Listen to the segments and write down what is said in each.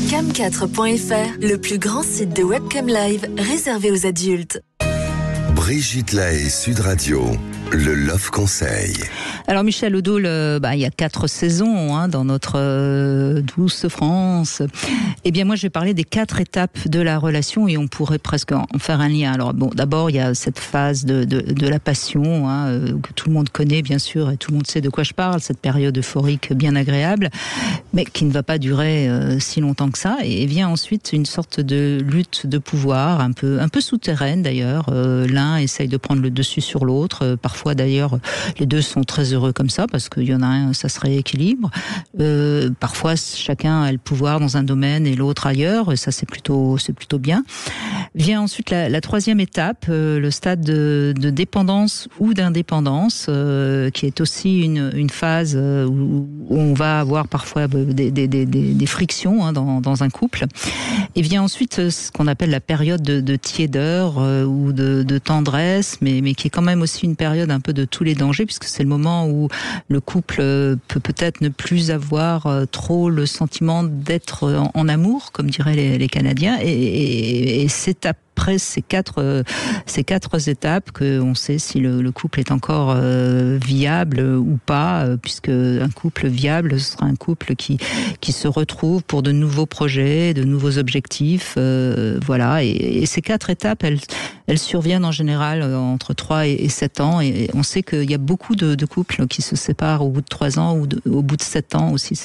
Cam4.fr, le plus grand site de webcam live réservé aux adultes. Brigitte Lahaie, Sud Radio, le Love Conseil. Alors Michel Odoul, il y a 4 saisons dans notre douce France. Eh bien moi je vais parler des 4 étapes de la relation et on pourrait presque en faire un lien. Alors bon, d'abord il y a cette phase de la passion que tout le monde connaît bien sûr et tout le monde sait de quoi je parle, cette période euphorique bien agréable, mais qui ne va pas durer si longtemps que ça. Et vient ensuite une sorte de lutte de pouvoir, un peu souterraine d'ailleurs. L'un essaye de prendre le dessus sur l'autre. Parfois d'ailleurs, les deux sont très heureux comme ça parce qu'il y en a un, ça se rééquilibre. Parfois, chacun a le pouvoir dans un domaine et l'autre ailleurs. Et ça, c'est plutôt bien. Vient ensuite la troisième étape, le stade de dépendance ou d'indépendance, qui est aussi une phase où on va avoir parfois des frictions dans un couple. Et vient ensuite ce qu'on appelle la période de tiédeur ou de tendresse, mais qui est quand même aussi une période un peu de tous les dangers, puisque c'est le moment où le couple peut peut-être ne plus avoir trop le sentiment d'être en amour, comme diraient les Canadiens, et c'est après ces quatre étapes qu'on sait si le couple est encore viable ou pas, puisque un couple viable, ce sera un couple qui se retrouve pour de nouveaux projets, de nouveaux objectifs, voilà. Et ces 4 étapes, elles surviennent en général entre 3 et 7 ans, et on sait qu'il y a beaucoup de couples qui se séparent au bout de 3 ans ou au bout de 7 ans aussi.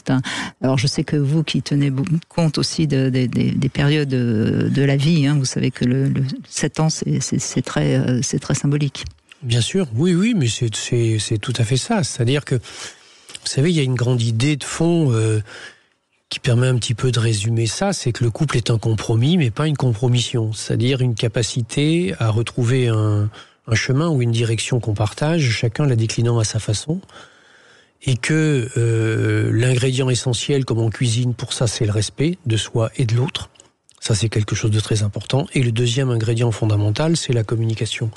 Alors je sais que vous qui tenez compte aussi des périodes de la vie, vous savez que le 7 ans c'est très symbolique. Bien sûr, oui, mais c'est tout à fait ça. C'est-à-dire que, vous savez, il y a une grande idée de fond qui permet un petit peu de résumer ça, c'est que le couple est un compromis, mais pas une compromission. C'est-à-dire une capacité à retrouver un chemin ou une direction qu'on partage, chacun la déclinant à sa façon, et que l'ingrédient essentiel, comme on cuisine pour ça, c'est le respect de soi et de l'autre. Ça, c'est quelque chose de très important. Et le deuxième ingrédient fondamental, c'est la communication.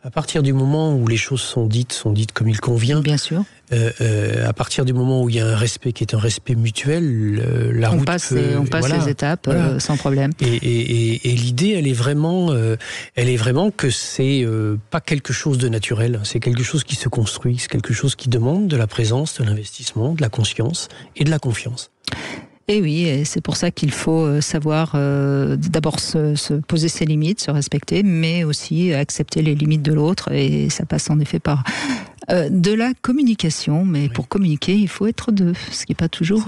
À partir du moment où les choses sont dites comme il convient, bien sûr. À partir du moment où il y a un respect qui est un respect mutuel, on passe les étapes sans problème. Et l'idée, elle est vraiment que c'est pas quelque chose de naturel, c'est quelque chose qui se construit, c'est quelque chose qui demande de la présence, de l'investissement, de la conscience et de la confiance. Et oui, et c'est pour ça qu'il faut savoir d'abord se poser ses limites, se respecter, mais aussi accepter les limites de l'autre. Et ça passe en effet par de la communication. Mais pour communiquer, il faut être deux, ce qui n'est pas toujours